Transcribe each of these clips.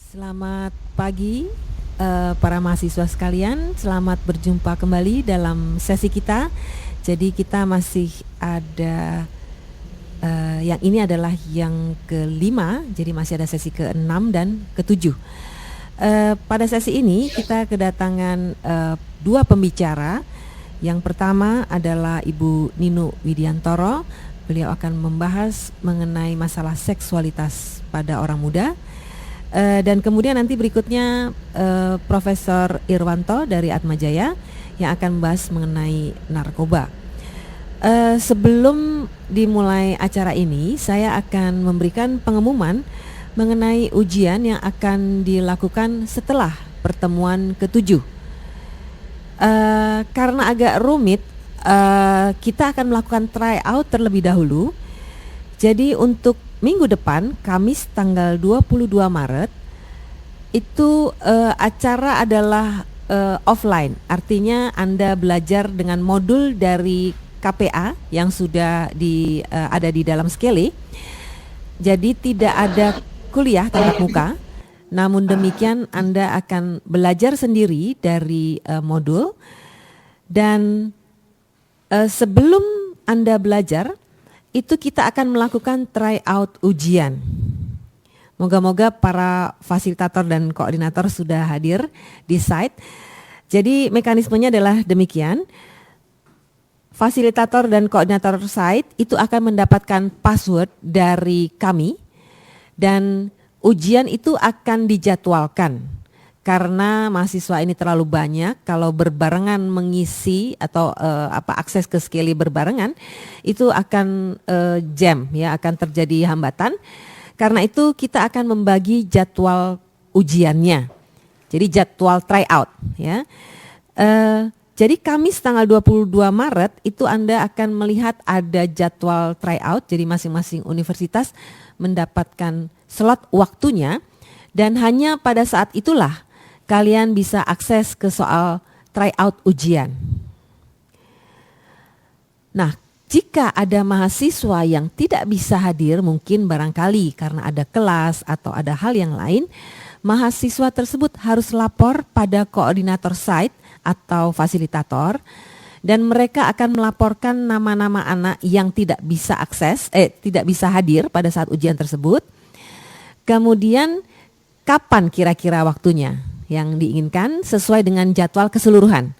Selamat pagi para mahasiswa sekalian, selamat berjumpa kembali dalam sesi kita. Jadi kita masih ada yang ini adalah yang kelima, jadi masih ada sesi ke-6 dan ke-7. Pada sesi ini kita kedatangan dua pembicara. Yang pertama adalah Ibu Ninu Widiantoro. Beliau akan membahas mengenai masalah seksualitas pada orang muda. Dan kemudian nanti berikutnya Profesor Irwanto dari Atmajaya yang akan membahas mengenai narkoba. Sebelum dimulai acara ini, saya akan memberikan pengumuman mengenai ujian yang akan dilakukan setelah pertemuan ke-7. Karena agak rumit, kita akan melakukan tryout terlebih dahulu. Jadi untuk minggu depan, Kamis tanggal 22 Maret, itu acara adalah offline. Artinya Anda belajar dengan modul dari KPA yang sudah ada di dalam Skele. Jadi tidak ada kuliah tatap muka. Namun demikian Anda akan belajar sendiri dari modul. Dan sebelum Anda belajar, itu kita akan melakukan tryout ujian. Moga-moga para fasilitator dan koordinator sudah hadir di site. Jadi mekanismenya adalah demikian. Fasilitator dan koordinator site itu akan mendapatkan password dari kami dan ujian itu akan dijadwalkan. Karena mahasiswa ini terlalu banyak, kalau berbarengan mengisi atau akses ke Skele berbarengan, itu akan jam ya, akan terjadi hambatan. Karena itu kita akan membagi jadwal ujiannya. Jadi jadwal tryout ya. Jadi Kamis tanggal 22 Maret itu Anda akan melihat ada jadwal tryout. Jadi masing-masing universitas mendapatkan slot waktunya dan hanya pada saat itulah kalian bisa akses ke soal tryout ujian. Nah, jika ada mahasiswa yang tidak bisa hadir, mungkin barangkali karena ada kelas atau ada hal yang lain, mahasiswa tersebut harus lapor pada koordinator site atau fasilitator dan mereka akan melaporkan nama-nama anak yang tidak bisa tidak bisa hadir pada saat ujian tersebut. Kemudian kapan kira-kira waktunya yang diinginkan sesuai dengan jadwal keseluruhan.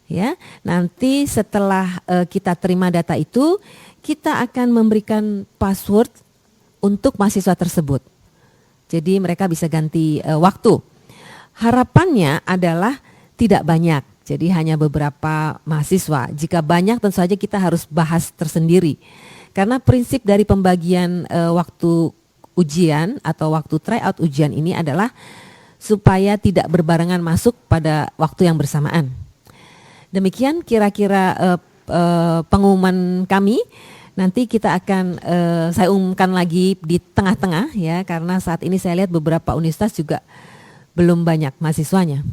Ya, nanti setelah kita terima data itu, kita akan memberikan password untuk mahasiswa tersebut. Jadi mereka bisa ganti waktu. Harapannya adalah tidak banyak, jadi hanya beberapa mahasiswa. Jika banyak tentu saja kita harus bahas tersendiri. Karena prinsip dari pembagian waktu ujian atau waktu tryout ujian ini adalah supaya tidak berbarengan masuk pada waktu yang bersamaan. Demikian kira-kira pengumuman kami. Nanti kita akan saya umumkan lagi di tengah-tengah ya, karena saat ini saya lihat beberapa universitas juga belum banyak mahasiswanya.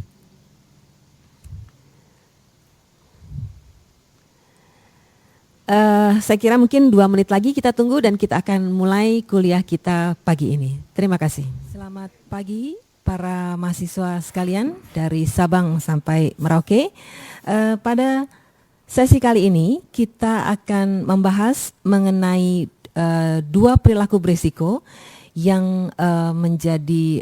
Saya kira mungkin 2 menit lagi kita tunggu dan kita akan mulai kuliah kita pagi ini. Terima kasih. Selamat pagi para mahasiswa sekalian dari Sabang sampai Merauke. Pada sesi kali ini kita akan membahas mengenai 2 perilaku berisiko yang menjadi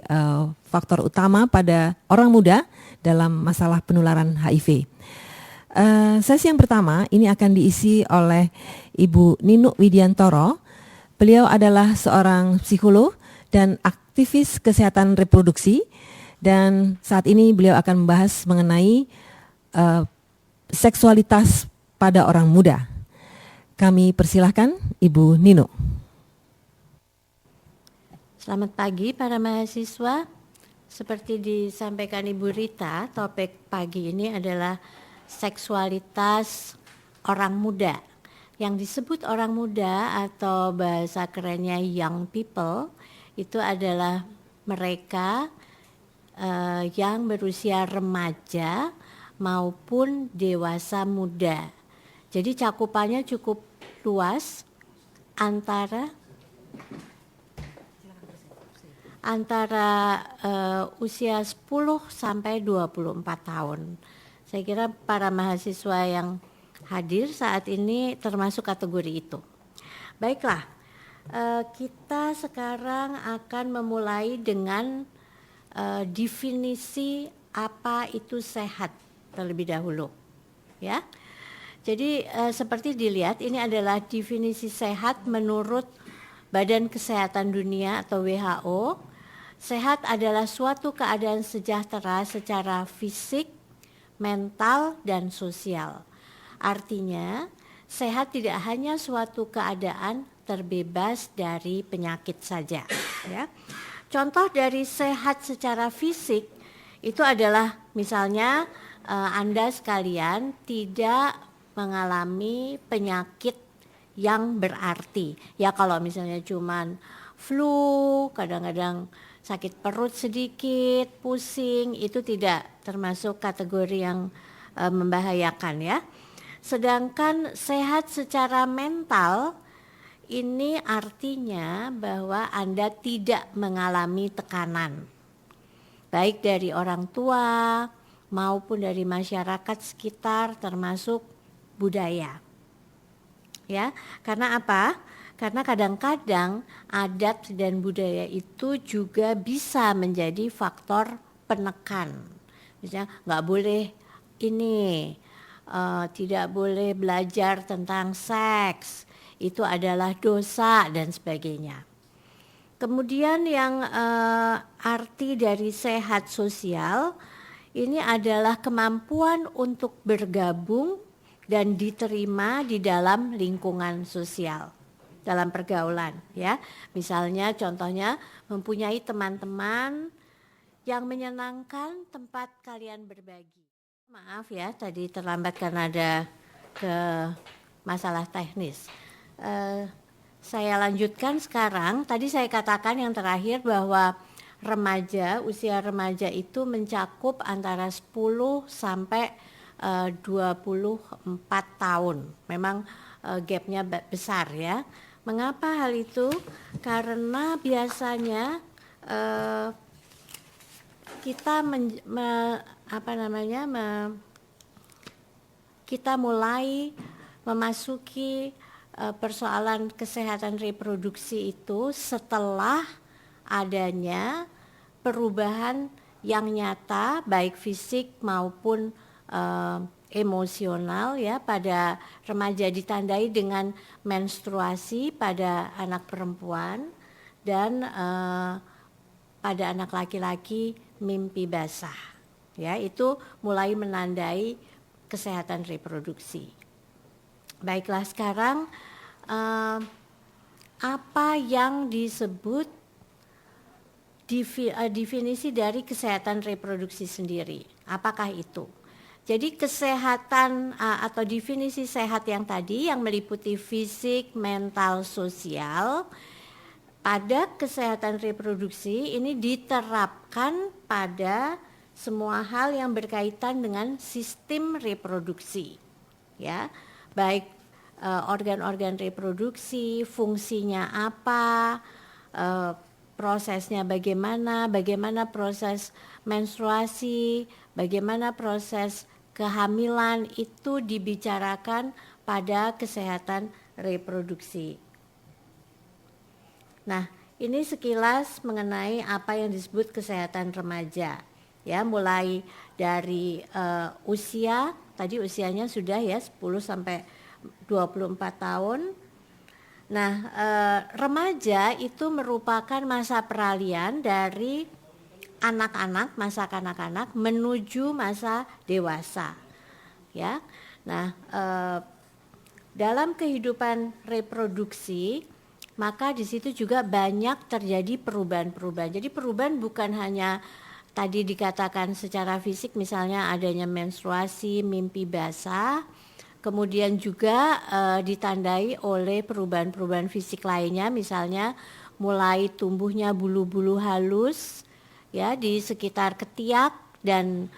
faktor utama pada orang muda dalam masalah penularan HIV. Sesi yang pertama ini akan diisi oleh Ibu Ninu Widiantoro. Beliau adalah seorang psikolog dan aktivis kesehatan reproduksi dan saat ini beliau akan membahas mengenai seksualitas pada orang muda. Kami persilahkan Ibu Ninu. Selamat pagi para mahasiswa. Seperti disampaikan Ibu Rita, topik pagi ini adalah seksualitas orang muda. Yang disebut orang muda atau bahasa kerennya young people itu adalah mereka yang berusia remaja maupun dewasa muda. Jadi cakupannya cukup luas antara antara usia 10 sampai 24 tahun. Saya kira para mahasiswa yang hadir saat ini termasuk kategori itu. Baiklah, kita sekarang akan memulai dengan definisi apa itu sehat terlebih dahulu, ya. Jadi seperti dilihat ini adalah definisi sehat menurut Badan Kesehatan Dunia atau WHO. Sehat adalah suatu keadaan sejahtera secara fisik, mental, dan sosial. Artinya, sehat tidak hanya suatu keadaan terbebas dari penyakit saja, ya. Contoh dari sehat secara fisik itu adalah misalnya Anda sekalian tidak mengalami penyakit yang berarti. Ya kalau misalnya cuman flu, kadang-kadang sakit perut sedikit, pusing, itu tidak termasuk kategori yang membahayakan ya. Sedangkan sehat secara mental ini artinya bahwa Anda tidak mengalami tekanan, baik dari orang tua maupun dari masyarakat sekitar termasuk budaya. Ya, karena apa? Karena kadang-kadang adat dan budaya itu juga bisa menjadi faktor penekan. Misalnya nggak boleh ini, tidak boleh belajar tentang seks, itu adalah dosa dan sebagainya. Kemudian yang arti dari sehat sosial ini adalah kemampuan untuk bergabung dan diterima di dalam lingkungan sosial, dalam pergaulan ya. Misalnya contohnya mempunyai teman-teman yang menyenangkan tempat kalian berbagi. Maaf ya tadi terlambat karena ada masalah teknis. Saya lanjutkan sekarang. Tadi saya katakan yang terakhir bahwa usia remaja itu mencakup antara 10 sampai 24 tahun. Memang gapnya besar ya. Mengapa hal itu? Karena biasanya kita kita mulai memasuki persoalan kesehatan reproduksi itu setelah adanya perubahan yang nyata baik fisik maupun emosional ya pada remaja, ditandai dengan menstruasi pada anak perempuan dan pada anak laki-laki mimpi basah ya, itu mulai menandai kesehatan reproduksi. Baiklah, sekarang apa yang disebut definisi dari kesehatan reproduksi sendiri, apakah itu? Jadi kesehatan atau definisi sehat yang tadi yang meliputi fisik, mental, sosial pada kesehatan reproduksi ini diterapkan pada semua hal yang berkaitan dengan sistem reproduksi ya, baik organ-organ reproduksi, fungsinya apa, prosesnya bagaimana proses menstruasi, bagaimana proses kehamilan, itu dibicarakan pada kesehatan reproduksi. Nah, ini sekilas mengenai apa yang disebut kesehatan remaja. Ya, mulai dari usia, tadi usianya sudah ya 10 sampai 24 tahun. Nah, remaja itu merupakan masa peralihan dari anak-anak, masa kanak-kanak menuju masa dewasa. Ya. Nah, dalam kehidupan reproduksi maka di situ juga banyak terjadi perubahan-perubahan. Jadi perubahan bukan hanya tadi dikatakan secara fisik, misalnya adanya menstruasi, mimpi basah, kemudian juga ditandai oleh perubahan-perubahan fisik lainnya, misalnya mulai tumbuhnya bulu-bulu halus ya di sekitar ketiak dan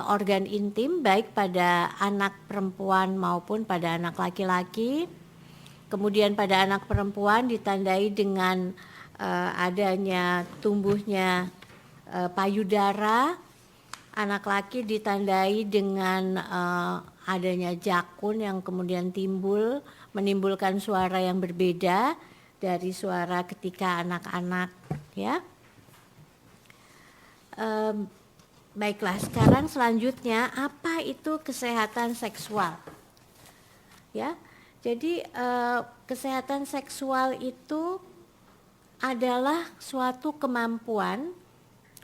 organ intim baik pada anak perempuan maupun pada anak laki-laki. Kemudian pada anak perempuan ditandai dengan adanya tumbuhnya payudara. Anak laki ditandai dengan adanya jakun yang kemudian menimbulkan suara yang berbeda dari suara ketika anak-anak, ya. Baiklah, sekarang selanjutnya apa itu kesehatan seksual? Ya, jadi kesehatan seksual itu adalah suatu kemampuan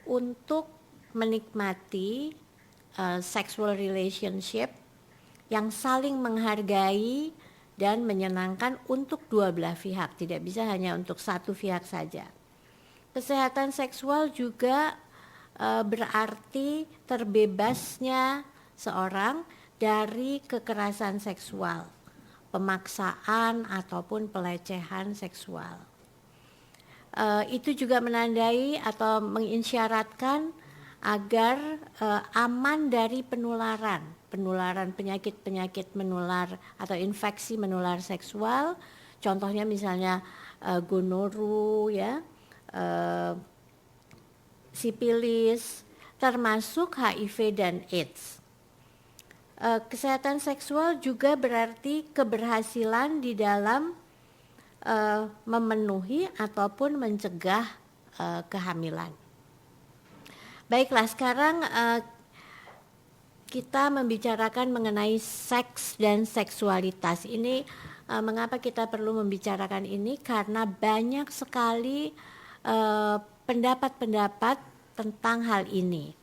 untuk menikmati sexual relationship yang saling menghargai dan menyenangkan untuk dua belah pihak, tidak bisa hanya untuk satu pihak saja. Kesehatan seksual juga berarti terbebasnya seorang dari kekerasan seksual, pemaksaan ataupun pelecehan seksual. Itu juga menandai atau mengisyaratkan agar aman dari penularan penyakit-penyakit menular atau infeksi menular seksual. Contohnya misalnya gonoru, ya, sipilis, termasuk HIV dan AIDS. Kesehatan seksual juga berarti keberhasilan di dalam memenuhi ataupun mencegah kehamilan. Baiklah, sekarang kita membicarakan mengenai seks dan seksualitas. Ini mengapa kita perlu membicarakan ini? Karena banyak sekali pendapat-pendapat tentang hal ini.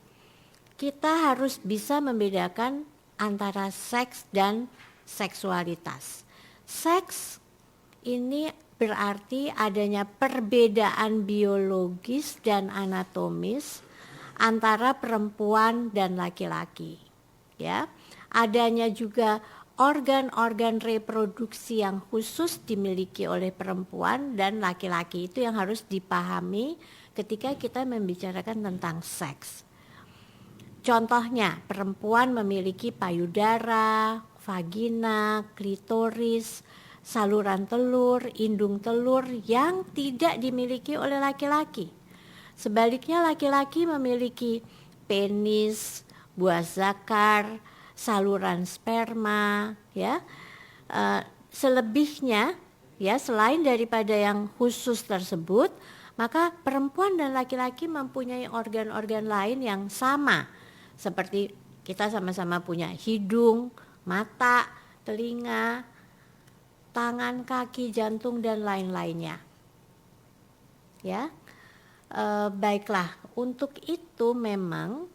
Kita harus bisa membedakan antara seks dan seksualitas. Seks ini berarti adanya perbedaan biologis dan anatomis antara perempuan dan laki-laki, ya. Adanya juga organ-organ reproduksi yang khusus dimiliki oleh perempuan dan laki-laki. Itu yang harus dipahami ketika kita membicarakan tentang seks. Contohnya, perempuan memiliki payudara, vagina, klitoris, saluran telur, indung telur yang tidak dimiliki oleh laki-laki. Sebaliknya, laki-laki memiliki penis, buah zakar, saluran sperma, ya. Selebihnya, ya, selain daripada yang khusus tersebut, maka perempuan dan laki-laki mempunyai organ-organ lain yang sama, seperti kita sama-sama punya hidung, mata, telinga, tangan, kaki, jantung, dan lain-lainnya, ya. Baiklah, untuk itu memang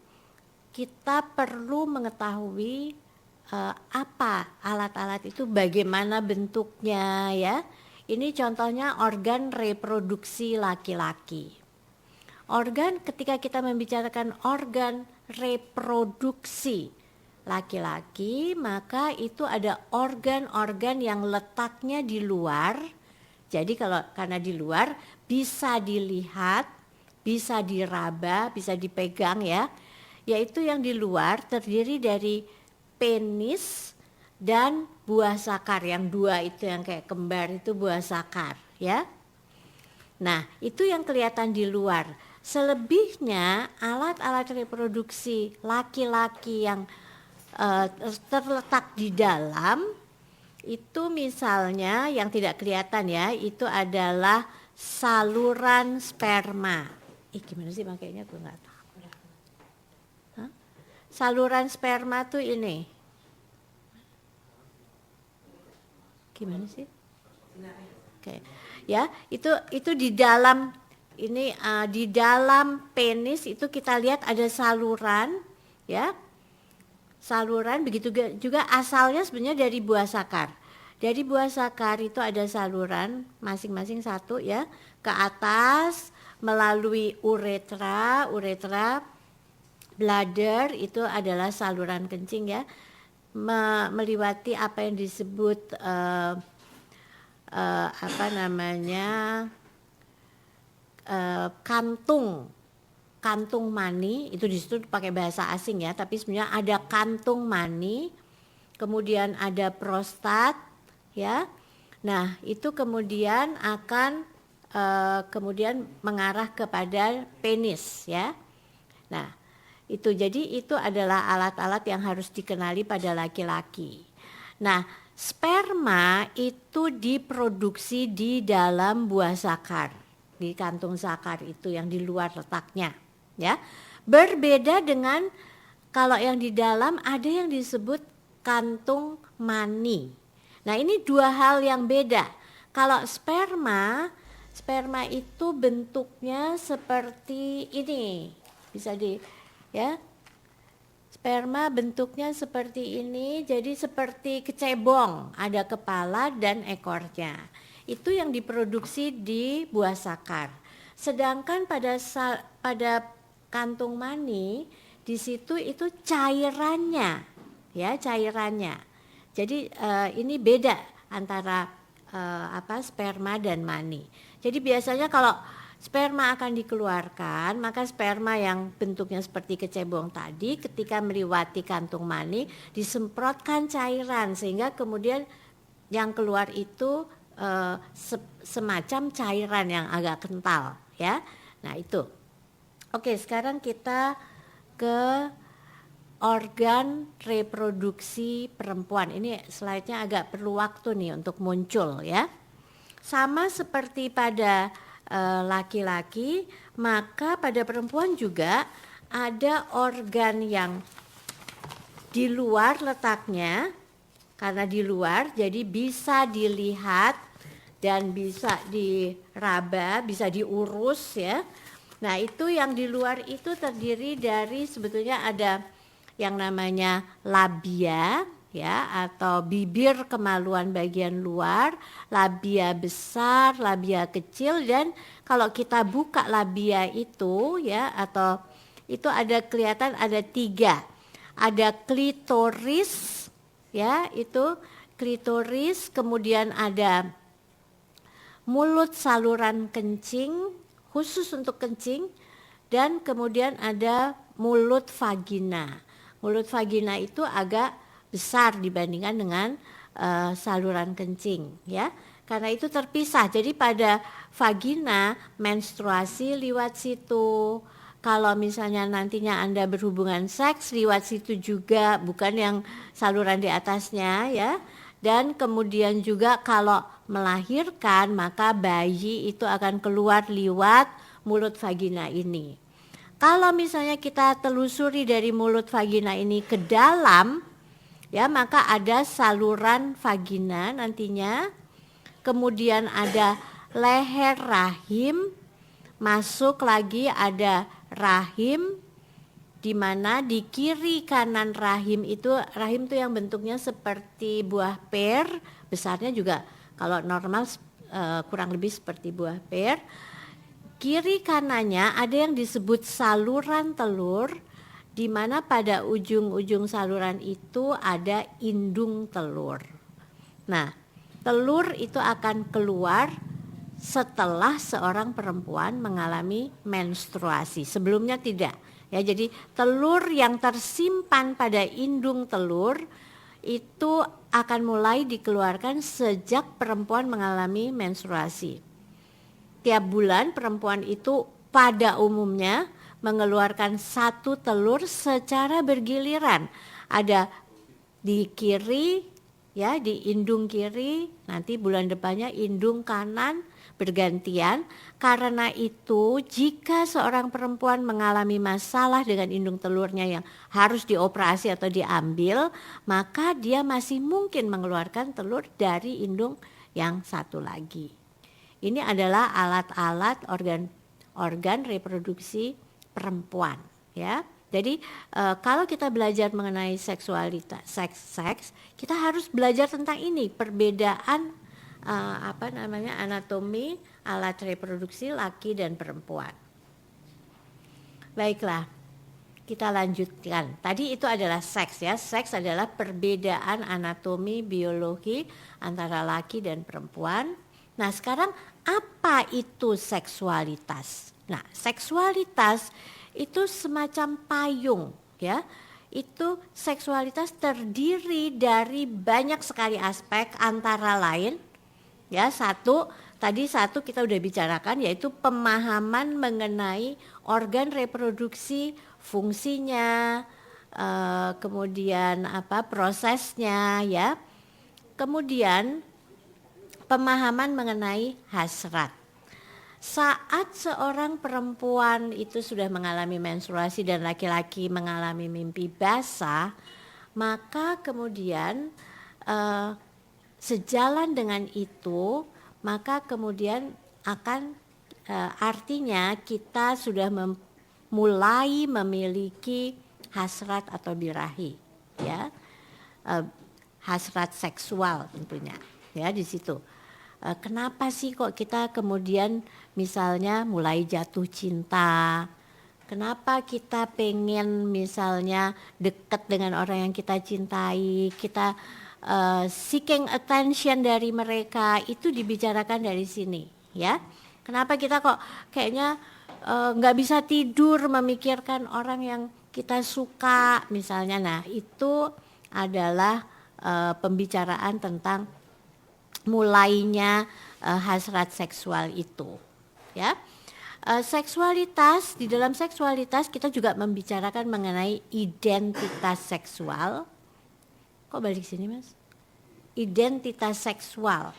kita perlu mengetahui apa alat-alat itu, bagaimana bentuknya, ya. Ini contohnya organ reproduksi laki-laki. Ketika kita membicarakan organ reproduksi laki-laki, maka itu ada organ-organ yang letaknya di luar. Jadi karena di luar bisa dilihat, bisa diraba, bisa dipegang, ya. Yaitu yang di luar terdiri dari penis dan buah zakar. Yang dua itu yang kayak kembar itu buah zakar, ya. Nah, itu yang kelihatan di luar. Selebihnya alat-alat reproduksi laki-laki yang terletak di dalam itu, misalnya yang tidak kelihatan, ya, itu adalah saluran sperma. Gimana sih makanya gue nggak tahu. Saluran sperma tuh ini. Gimana sih? Oke, ya, itu di dalam ini, di dalam penis itu kita lihat ada saluran, ya. Saluran, begitu juga asalnya sebenarnya dari buah zakar. Dari buah zakar itu ada saluran masing-masing satu, ya, ke atas melalui uretra, bladder itu adalah saluran kencing, ya, melewati apa yang disebut kantung mani. Itu di situ pakai bahasa asing, ya, tapi sebenarnya ada kantung mani, kemudian ada prostat, ya. Nah, itu kemudian akan kemudian mengarah kepada penis ya. Nah, itu adalah alat-alat yang harus dikenali pada laki-laki. Nah, sperma itu diproduksi di dalam buah zakar, di kantung zakar itu yang di luar letaknya, ya. Berbeda dengan kalau yang di dalam ada yang disebut kantung mani. Nah, ini dua hal yang beda. Kalau sperma itu bentuknya seperti ini. Bisa ya. Sperma bentuknya seperti ini, jadi seperti kecebong, ada kepala dan ekornya. Itu yang diproduksi di buah zakar. Sedangkan pada kantung mani di situ itu cairannya, ya cairannya. Jadi ini beda antara sperma dan mani. Jadi biasanya kalau sperma akan dikeluarkan, maka sperma yang bentuknya seperti kecebong tadi ketika melewati kantung mani disemprotkan cairan sehingga kemudian yang keluar itu semacam cairan yang agak kental ya. Nah itu. Oke, sekarang kita ke organ reproduksi perempuan. Ini slide-nya agak perlu waktu nih untuk muncul ya. Sama seperti pada laki-laki, maka pada perempuan juga ada organ yang di luar letaknya, karena di luar jadi bisa dilihat dan bisa diraba, bisa diurus ya. Nah itu yang di luar itu terdiri dari sebetulnya ada yang namanya labia ya, atau bibir kemaluan bagian luar, labia besar, labia kecil, dan kalau kita buka labia itu ya, atau itu ada kelihatan ada 3, ada klitoris ya, itu klitoris, kemudian ada mulut saluran kencing khusus untuk kencing, dan kemudian ada mulut vagina. Mulut vagina itu agak besar dibandingkan dengan saluran kencing ya, karena itu terpisah. Jadi pada vagina menstruasi lewat situ, kalau misalnya nantinya Anda berhubungan seks lewat situ juga, bukan yang saluran di atasnya ya. Dan kemudian juga kalau melahirkan maka bayi itu akan keluar lewat mulut vagina ini. Kalau misalnya kita telusuri dari mulut vagina ini ke dalam ya, maka ada saluran vagina nantinya, kemudian ada leher rahim, masuk lagi ada rahim, di mana di kiri kanan rahim itu yang bentuknya seperti buah per, besarnya juga kalau normal kurang lebih seperti buah per. Kiri kanannya ada yang disebut saluran telur, di mana pada ujung-ujung saluran itu ada indung telur. Nah, telur itu akan keluar setelah seorang perempuan mengalami menstruasi. Sebelumnya tidak. Ya, jadi telur yang tersimpan pada indung telur itu akan mulai dikeluarkan sejak perempuan mengalami menstruasi. Tiap bulan perempuan itu pada umumnya mengeluarkan 1 telur secara bergiliran. Ada di kiri ya, di indung kiri, nanti bulan depannya indung kanan, bergantian. Karena itu jika seorang perempuan mengalami masalah dengan indung telurnya yang harus dioperasi atau diambil, maka dia masih mungkin mengeluarkan telur dari indung yang satu lagi. Ini adalah alat-alat organ reproduksi perempuan ya. Jadi kalau kita belajar mengenai seksualitas, seks, kita harus belajar tentang ini, perbedaan anatomi alat reproduksi laki dan perempuan. Baiklah, kita lanjutkan. Tadi itu adalah seks ya. Seks adalah perbedaan anatomi biologi antara laki dan perempuan. Nah, sekarang apa itu seksualitas? Nah, seksualitas itu semacam payung ya. Itu seksualitas terdiri dari banyak sekali aspek, antara lain ya, 1, tadi satu kita udah bicarakan, yaitu pemahaman mengenai organ reproduksi, fungsinya, kemudian prosesnya ya. Kemudian pemahaman mengenai hasrat. Saat seorang perempuan itu sudah mengalami menstruasi dan laki-laki mengalami mimpi basah, maka kemudian sejalan dengan itu, maka kemudian akan artinya kita sudah mulai memiliki hasrat atau birahi, ya, hasrat seksual tentunya, ya di situ. Kenapa sih kok kita kemudian misalnya mulai jatuh cinta? Kenapa kita pengen misalnya dekat dengan orang yang kita cintai, kita seeking attention dari mereka, itu dibicarakan dari sini, ya. Kenapa kita kok kayaknya nggak bisa tidur memikirkan orang yang kita suka misalnya. Nah itu adalah pembicaraan tentang mulainya hasrat seksual itu, ya. Seksualitas, di dalam seksualitas kita juga membicarakan mengenai identitas seksual. Kok balik sini Mas? Identitas seksual.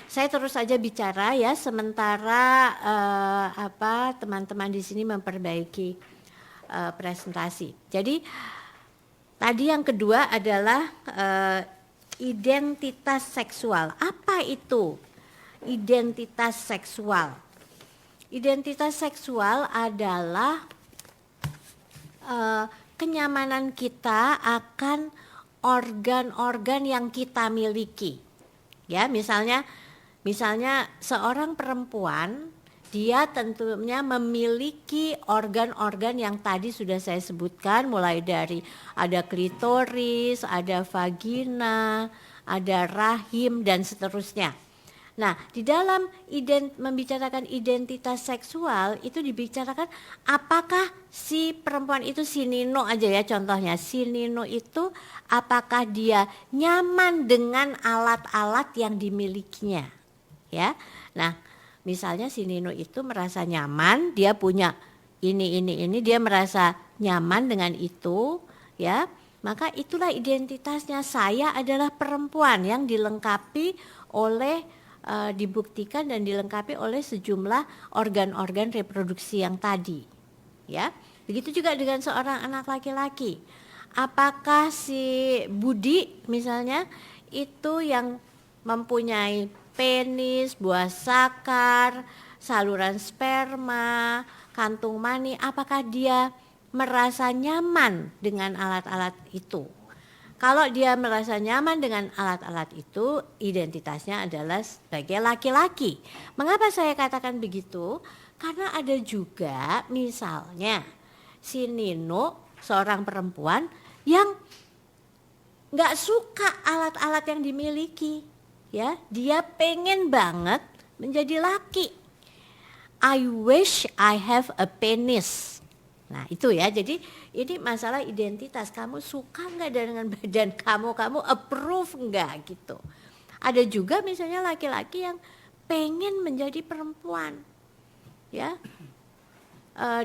Saya terus saja bicara ya, sementara teman-teman di sini memperbaiki presentasi. Jadi tadi yang kedua adalah identitas seksual. Apa itu identitas seksual? Identitas seksual adalah kenyamanan kita akan organ-organ yang kita miliki. Ya, misalnya seorang perempuan, dia tentunya memiliki organ-organ yang tadi sudah saya sebutkan, mulai dari ada klitoris, ada vagina, ada rahim dan seterusnya. Nah, di dalam membicarakan identitas seksual itu dibicarakan apakah si perempuan itu, si Nino aja ya contohnya, si Nino itu apakah dia nyaman dengan alat-alat yang dimilikinya, ya. Nah, misalnya si Nino itu merasa nyaman, dia punya ini, dia merasa nyaman dengan itu, ya. Maka itulah identitasnya, saya adalah perempuan yang dilengkapi oleh dibuktikan dan dilengkapi oleh sejumlah organ-organ reproduksi yang tadi, ya. Begitu juga dengan seorang anak laki-laki. Apakah si Budi misalnya itu yang mempunyai penis, buah sakar, saluran sperma, kantung mani, apakah dia merasa nyaman dengan alat-alat itu? Kalau dia merasa nyaman dengan alat-alat itu, identitasnya adalah sebagai laki-laki. Mengapa saya katakan begitu? Karena ada juga misalnya si Nino, seorang perempuan yang nggak suka alat-alat yang dimiliki, ya. Dia pengen banget menjadi laki. I wish I have a penis. Nah itu ya, jadi ini masalah identitas. Kamu suka nggak dengan badan kamu approve nggak gitu. Ada juga misalnya laki-laki yang pengen menjadi perempuan, ya.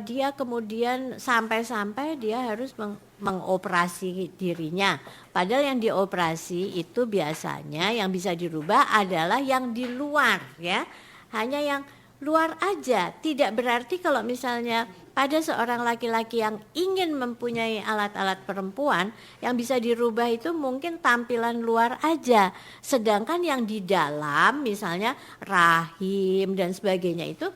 Dia kemudian sampai-sampai dia harus mengoperasi dirinya. Padahal yang dioperasi itu biasanya yang bisa dirubah adalah yang di luar, ya. Hanya yang luar aja. Tidak berarti kalau misalnya pada seorang laki-laki yang ingin mempunyai alat-alat perempuan, yang bisa dirubah itu mungkin tampilan luar aja. Sedangkan yang di dalam misalnya rahim dan sebagainya itu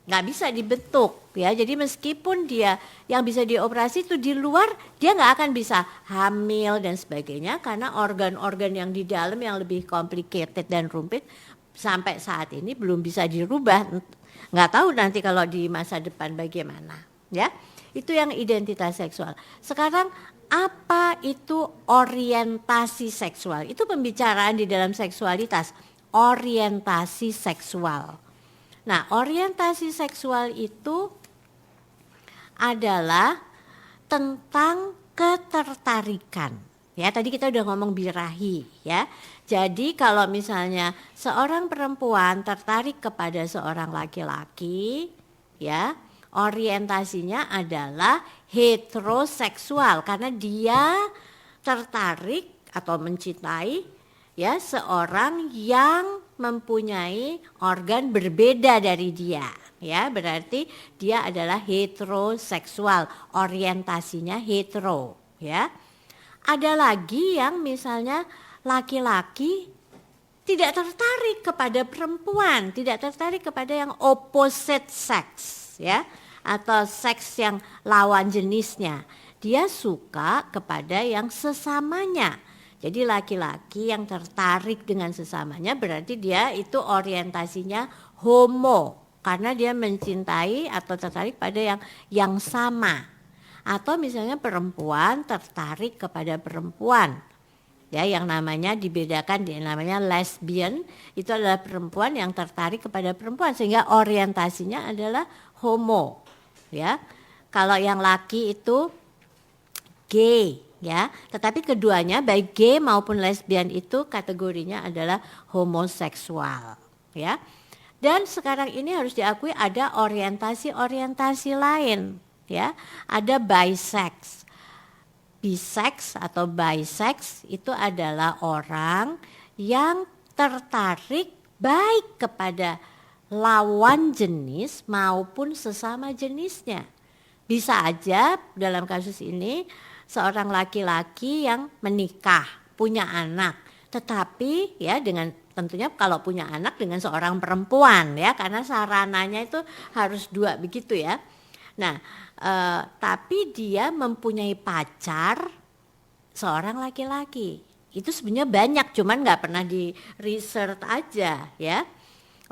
nggak bisa dibentuk, ya. Jadi meskipun dia yang bisa dioperasi itu di luar, dia nggak akan bisa hamil dan sebagainya, karena organ-organ yang di dalam yang lebih complicated dan rumit sampai saat ini belum bisa dirubah. Nggak tahu nanti kalau di masa depan bagaimana, ya. Itu yang identitas seksual. Sekarang apa itu orientasi seksual? Itu pembicaraan di dalam seksualitas, orientasi seksual. Nah, orientasi seksual itu adalah tentang ketertarikan, Ya, tadi kita udah ngomong birahi ya. Jadi kalau misalnya seorang perempuan tertarik kepada seorang laki-laki ya, orientasinya adalah heteroseksual karena dia tertarik atau mencintai ya seorang yang mempunyai organ berbeda dari dia. Ya, berarti dia adalah heteroseksual, orientasinya hetero ya. Ada lagi yang misalnya laki-laki tidak tertarik kepada perempuan, tidak tertarik kepada yang opposite sex ya, atau seks yang lawan jenisnya. Dia suka kepada yang sesamanya. Jadi laki-laki yang tertarik dengan sesamanya berarti dia itu orientasinya homo karena dia mencintai atau tertarik pada yang sama. Atau misalnya perempuan tertarik kepada perempuan ya, yang namanya dibedakan, namanya lesbian, itu adalah perempuan yang tertarik kepada perempuan sehingga orientasinya adalah homo ya. Kalau yang laki itu gay ya, tetapi keduanya baik gay maupun lesbian itu kategorinya adalah homoseksual ya. Dan sekarang ini harus diakui ada orientasi lain ya, ada bisex. Bisex atau bisex itu adalah orang yang tertarik baik kepada lawan jenis maupun sesama jenisnya. Bisa aja dalam kasus ini seorang laki-laki yang menikah, punya anak, tetapi ya dengan tentunya kalau punya anak dengan seorang perempuan ya, karena sarananya itu harus dua begitu ya. Nah, tapi dia mempunyai pacar seorang laki-laki. Itu sebenarnya banyak, cuman nggak pernah di research aja ya.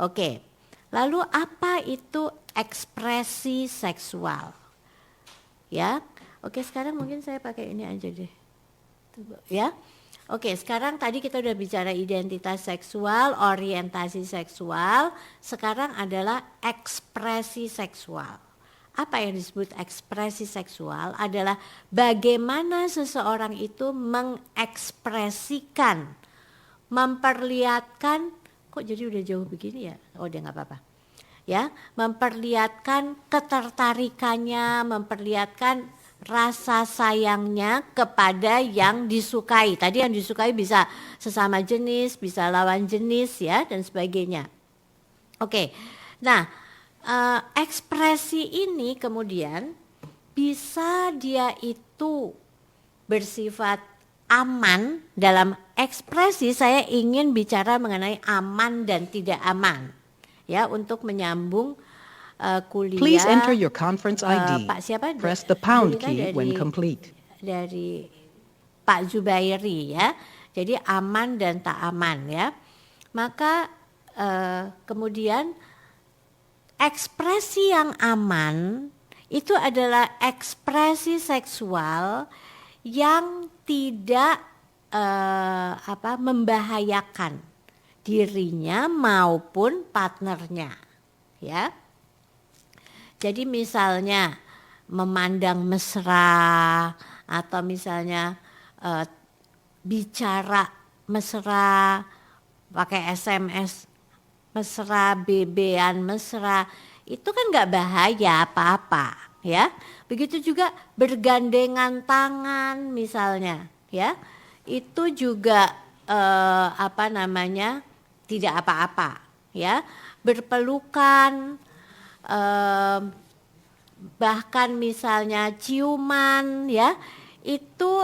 Oke, lalu apa itu ekspresi seksual? Ya, oke sekarang mungkin saya pakai ini aja deh. Ya, oke sekarang tadi kita udah bicara identitas seksual, orientasi seksual. Sekarang adalah ekspresi seksual. Apa yang disebut ekspresi seksual adalah bagaimana seseorang itu mengekspresikan, memperlihatkan, kok jadi udah jauh begini ya? Oh dia nggak apa-apa. Ya, memperlihatkan ketertarikannya, memperlihatkan rasa sayangnya kepada yang disukai. Tadi yang disukai bisa sesama jenis, bisa lawan jenis ya dan sebagainya. Oke. Nah, ekspresi ini kemudian bisa dia itu bersifat aman. Dalam ekspresi saya ingin bicara mengenai aman dan tidak aman ya, untuk menyambung kuliah. Please enter your conference ID. Pak siapa? Press the pound Kuliah key when complete. Dari Pak Zubairi ya. Jadi aman dan tak aman ya. Maka kemudian ekspresi yang aman itu adalah ekspresi seksual yang tidak membahayakan dirinya maupun partnernya, ya. Jadi misalnya memandang mesra atau misalnya bicara mesra, pakai SMS mesra, BB-an mesra, itu kan nggak bahaya apa-apa ya. Begitu juga bergandengan tangan misalnya ya, itu juga tidak apa-apa ya. Berpelukan, bahkan misalnya ciuman ya, itu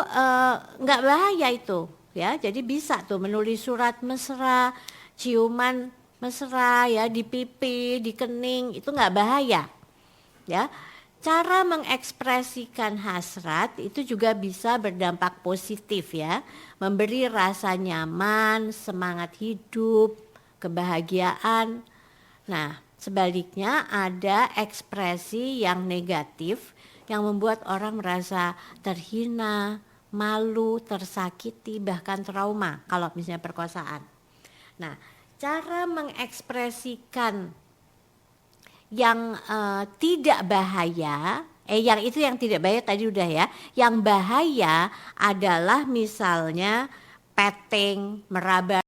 nggak bahaya itu ya. Jadi bisa tuh menulis surat mesra, ciuman mesra ya di pipi, di kening, itu nggak bahaya ya. Cara mengekspresikan hasrat itu juga bisa berdampak positif ya, memberi rasa nyaman, semangat hidup, kebahagiaan. Nah, sebaliknya ada ekspresi yang negatif yang membuat orang merasa terhina, malu, tersakiti, bahkan trauma kalau misalnya perkosaan. Nah, cara mengekspresikan yang tidak bahaya Yang itu yang tidak bahaya tadi udah ya. Yang bahaya adalah misalnya petting, meraba